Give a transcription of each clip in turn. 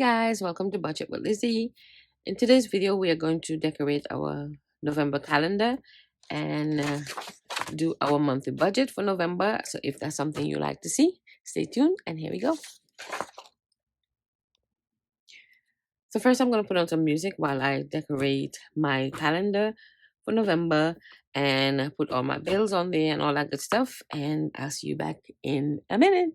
guys, welcome to Budget with Lizzy. In today's video, we are going to decorate our November calendar and do our monthly budget for November. So if that's something you like to see, stay tuned and here we go. So first I'm going to put on some music while I decorate my calendar for November and put all my bills on there and all that good stuff. And I'll see you back in a minute.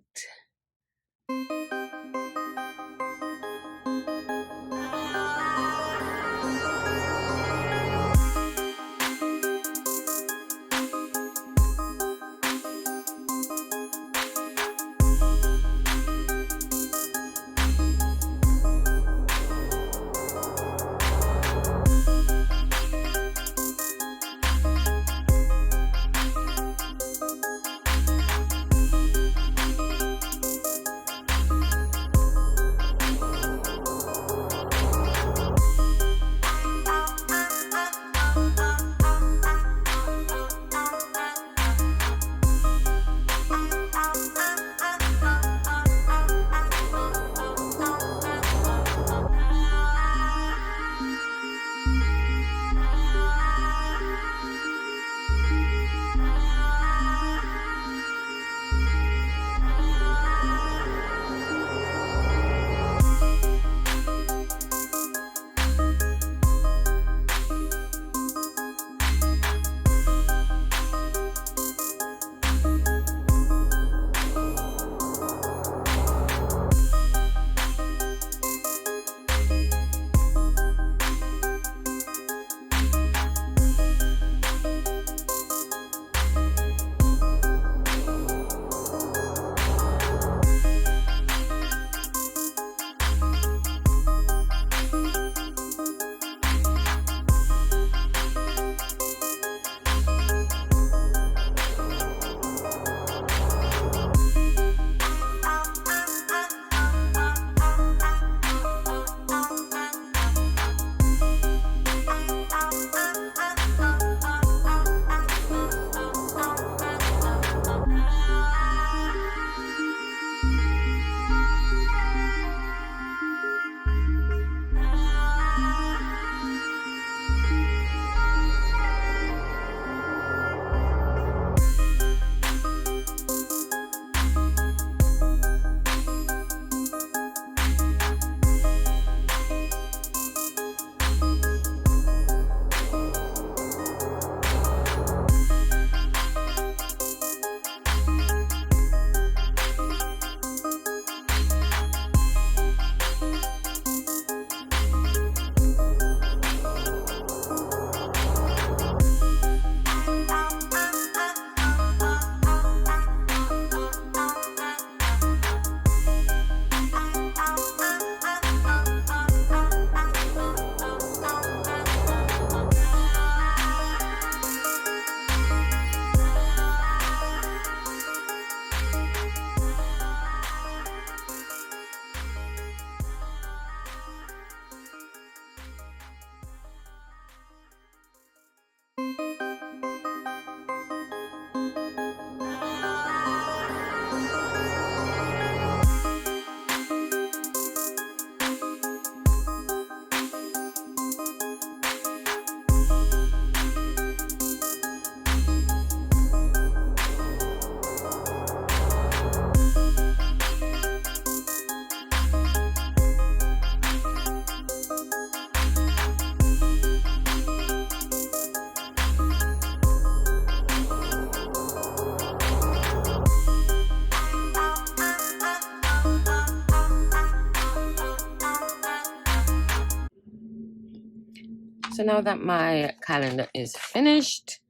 So now that my calendar is finished,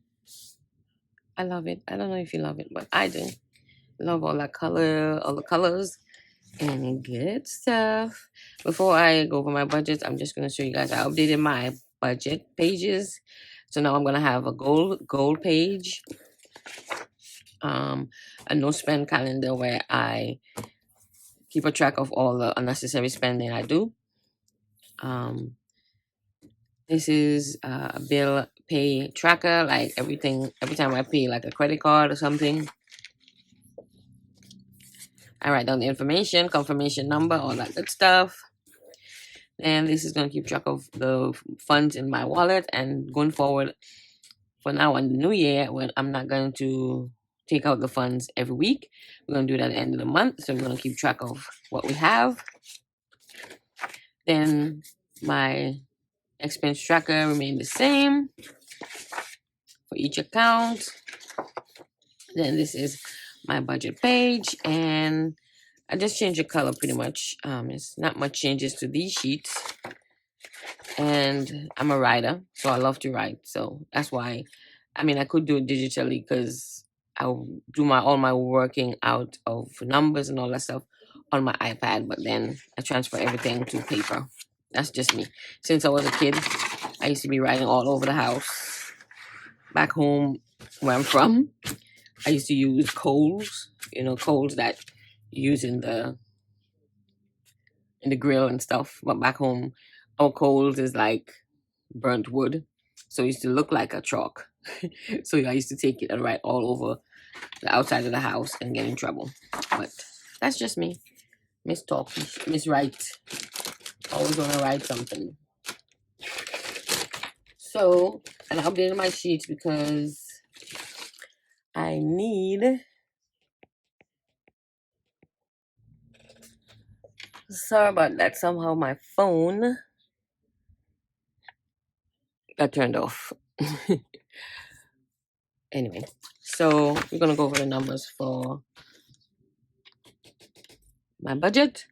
I love it. I don't know if you love it, but I do. Love all that color, all the colors, and good stuff. Before I go over my budget, I'm just going to show you guys I updated my budget pages. So now I'm going to have a gold page, a no spend calendar where I keep a track of all the unnecessary spending I do. This is a bill pay tracker, like every time I pay like a credit card or something, I write down the information, confirmation number, all that good stuff. And this is going to keep track of the funds in my wallet. And going forward, for now on the new year, when I'm not going to take out the funds every week, we're going to do it at the end of the month. So we're going to keep track of what we have. Then my expense tracker remained the same for each account. Then this is my budget page, and I just changed the color pretty much. It's not much changes to these sheets. And I'm a writer, so I love to write. So that's why, I mean, I could do it digitally because I do all my working out of numbers and all that stuff on my iPad, but then I transfer everything to paper. That's just me. Since I was a kid, I used to be writing all over the house. Back home where I'm from, I used to use coals, coals that you use in the grill and stuff. But back home, our coals is like burnt wood, so it used to look like a chalk. So I used to take it and write all over the outside of the house and get in trouble. But that's just me. Miss Talk, Miss Write. Always want to write something. So, and I updated my sheets because I need... Sorry about that. Somehow my phone got turned off. Anyway, so we're going to go over the numbers for my budget.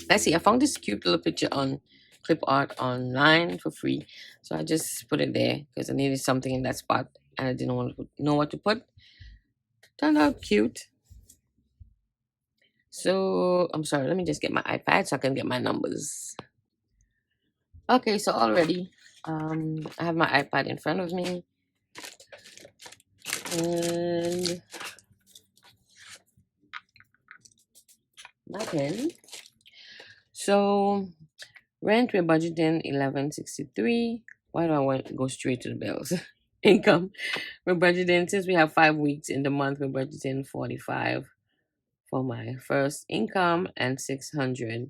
Let's see, I found this cute little picture on clip art online for free, so I just put it there because I needed something in that spot and I didn't want to know what to put. Turned out cute. So I'm sorry, let me just get my iPad so I can get my numbers. Okay, so already I have my iPad in front of me, and my pen. So rent, we're budgeting $11.63. Why do I want to go straight to the bills? Income, we're budgeting, since we have 5 weeks in the month, we're budgeting $45 for my first income and $600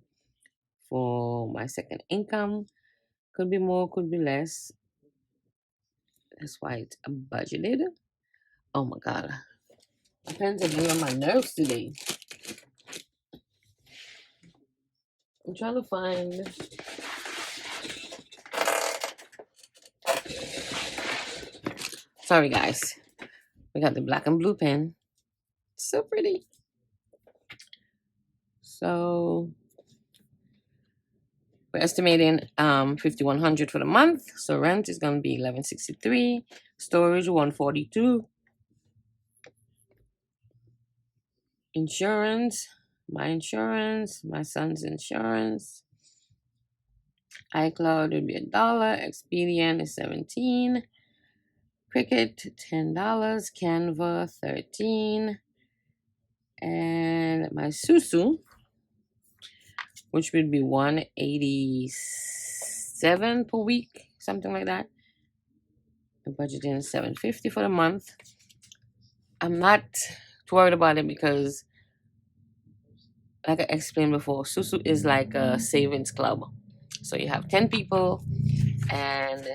for my second income. Could be more, could be less. That's why it's budgeted. Oh my god, my pens are getting on my nerves today. I'm trying to find... Sorry guys, we got the black and blue pen. So pretty. So we're estimating $5,100 for the month. So rent is gonna be $11.63. Storage $142. Insurance, my son's insurance. iCloud would be $1. Expedient is $17. Cricut $10. Canva $13. And my Susu, which would be $187 per week, something like that. The budget is $750 for the month. I'm not too worried about it because, like I explained before, Susu is like a savings club. So you have 10 people, and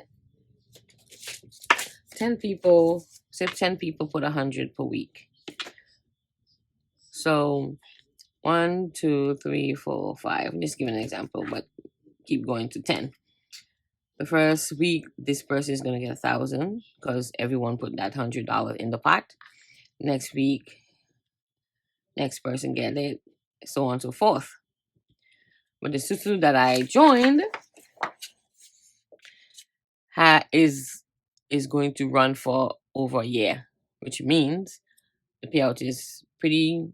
10 people, say 10 people put $100 per week. So 1, 2, 3, 4, 5. I'm just giving an example, but keep going to 10. The first week, this person is gonna get $1,000 because everyone put that $100 in the pot. Next week, next person get it, so on and so forth. But the Susu that I joined is going to run for over a year, which means the payout is pretty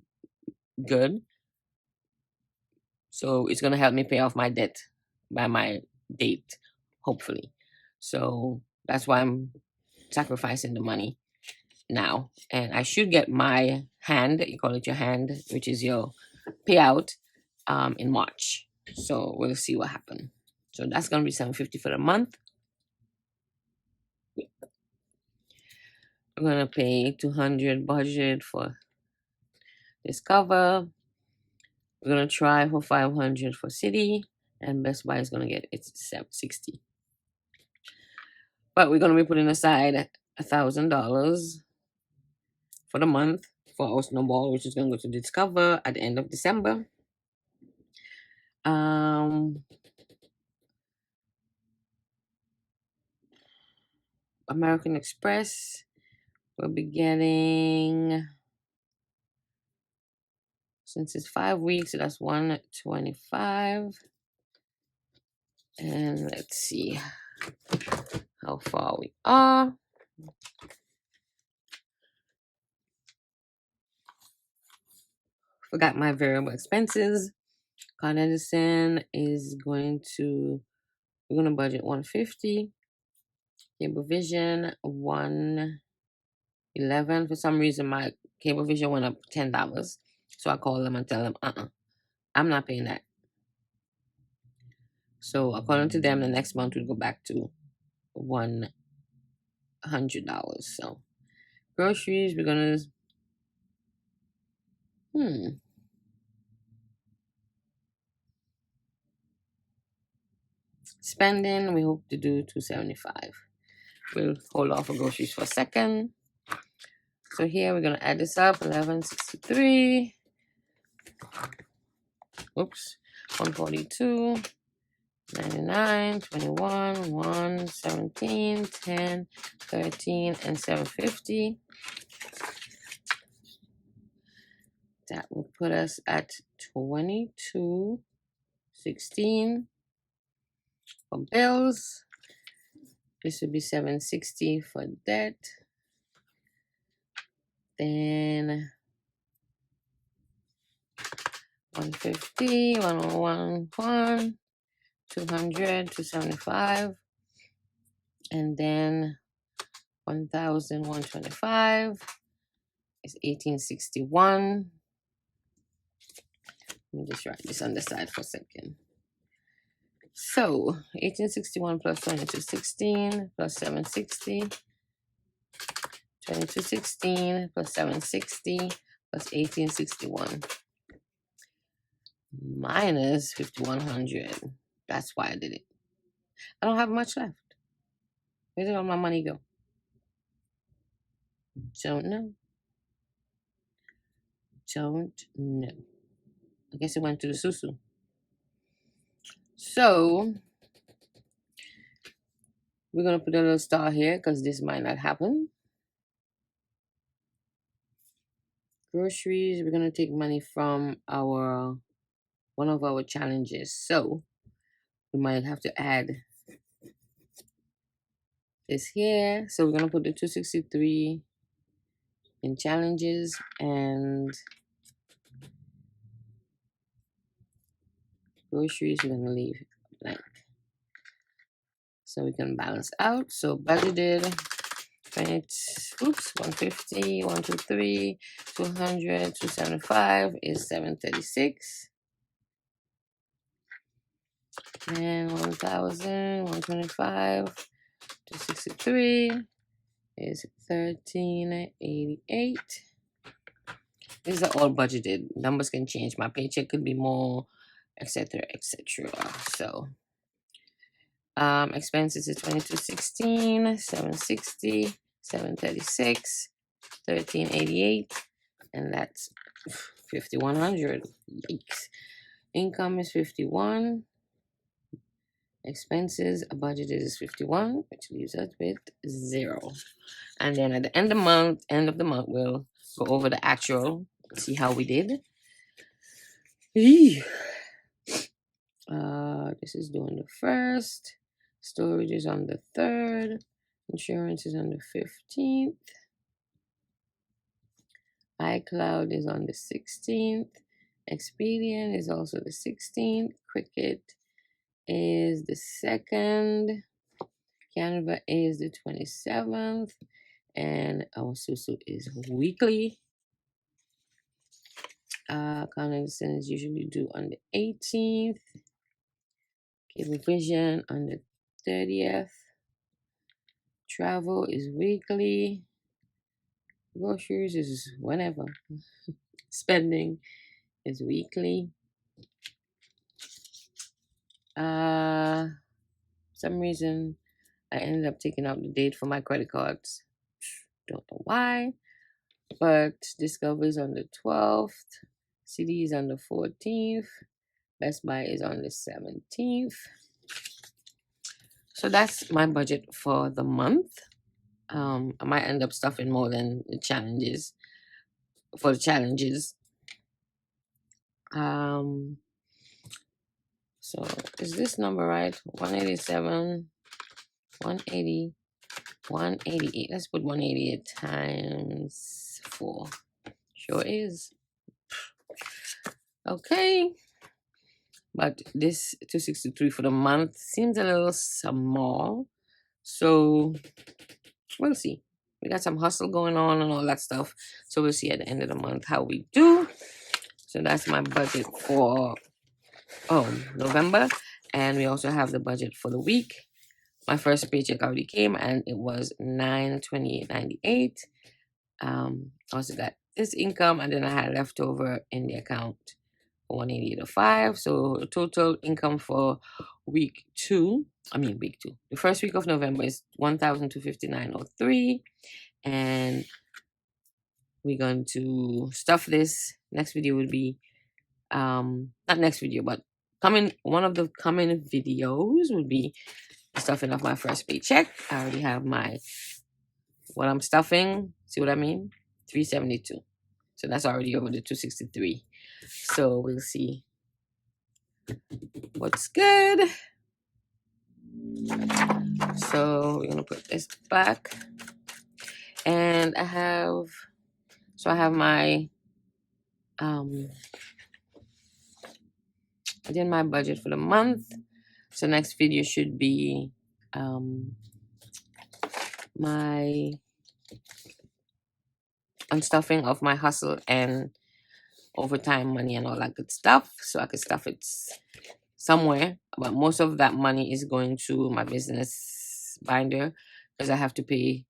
good. So it's gonna help me pay off my debt by my date, hopefully. So that's why I'm sacrificing the money now, and I should get my hand, you call it your hand, which is your payout, in March. So we'll see what happens. So that's gonna be $750 for the month. I'm gonna pay $200 budget for this cover. We're gonna try for 500 for City, and Best Buy is gonna get it's 760. But we're gonna be putting aside $1,000 for the month for our snowball, which is gonna go to Discover at the end of December. American Express, we'll be getting, since it's 5 weeks, so that's 125. And let's see how far we are. Forgot my variable expenses. Con Edison is going to, we're going to budget 150. Cable Vision 111. For some reason, my Cable Vision went up $10. So I call them and tell them, I'm not paying that. So according to them, the next month we'll go back to $100. So groceries, we're gonna spending, we hope to do 275. We'll hold off for groceries for a second. So here we're gonna add this up, 1163. Oops, 142, 99, 21, 1, 17, 10, 13, and 750. That will put us at 2216 for bills. This would be 760 for debt. Then 150, 101, 200, 275, and then 1,125 is 1861. Let me just write this on the side for a second. So 1861 plus 2216 plus 760, 2216 plus 760 plus 1861 minus 5100. That's why I did it. I don't have much left. Where did all my money go? Don't know. Don't know. I guess it went to the susu. So we're gonna put a little star here because this might not happen. Groceries, we're gonna take money from our one of our challenges. So we might have to add this here. So we're gonna put the 263 in challenges and groceries we're gonna leave blank. So we can balance out. So budgeted 150, 123, 200, 275 is 736. And 1,000, 125, 263 is 1388. These are all budgeted. Numbers can change. My paycheck could be more, etc., etc. So expenses is 2216, 760, 736, 1388, and that's 5100. Yikes. Income is 51. Expenses budgeted is 51, which leaves us with 0. And then at the end of the month, we'll go over the actual, see how we did. This is doing the 1st. Storage is on the 3rd. Insurance is on the 15th. iCloud is on the 16th. Expedient is also the 16th. Cricut is the 2nd. Canva is the 27th. And our Susu is weekly. Condensation is usually due on the 18th. Cable Vision on the 30th. Travel is weekly. Groceries is whenever. Spending is weekly. Some reason I ended up taking out the date for my credit cards. Don't know why, but Discover is on the 12th, CD is on the 14th, Best Buy is on the 17th. So that's my budget for the month. I might end up stuffing more than the challenges for the challenges. So is this number right? 187, 180, 188. Let's put 188 times 4. Sure is. Okay. But this 263 for the month seems a little small. So we'll see. We got some hustle going on and all that stuff. So we'll see at the end of the month how we do. So that's my budget for November. And we also have the budget for the week. My first paycheck already came and it was $928.98. Also got this income, and then I had leftover in the account for $188.05. So the total income for week two, the first week of November is $1,259.03. And we're going to stuff this. Next video would be not next video, but one of the coming videos would be stuffing of my first paycheck. I already have what I'm stuffing. See what I mean? 372. So that's already over the 263. So we'll see what's good. So we're gonna put this back. And I have my I did my budget for the month. So next video should be my unstuffing of my hustle and overtime money and all that good stuff, so I could stuff it somewhere. But most of that money is going to my business binder because I have to pay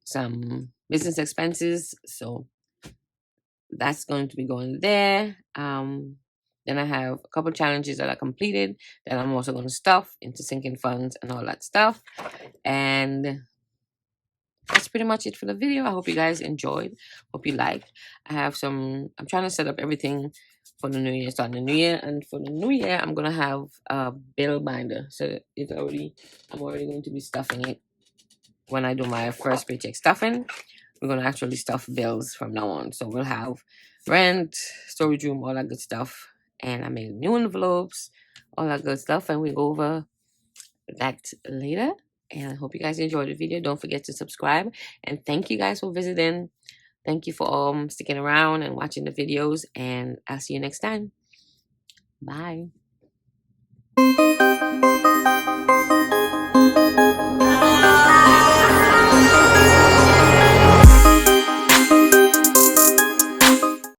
some business expenses, so that's going to be going there. Then I have a couple challenges that I completed that I'm also going to stuff into Sinkingfunds and all that stuff. And that's pretty much it for the video. I hope you guys enjoyed. Hope you liked. I'm trying to set up everything for the new year, starting the new year. And for the new year, I'm going to have a bill binder. So I'm already going to be stuffing it when I do my first paycheck stuffing. We're going to actually stuff bills from now on. So we'll have rent, storage room, all that good stuff. And I made new envelopes, all that good stuff. And we'll go over that later. And I hope you guys enjoyed the video. Don't forget to subscribe. And thank you guys for visiting. Thank you for sticking around and watching the videos. And I'll see you next time. Bye.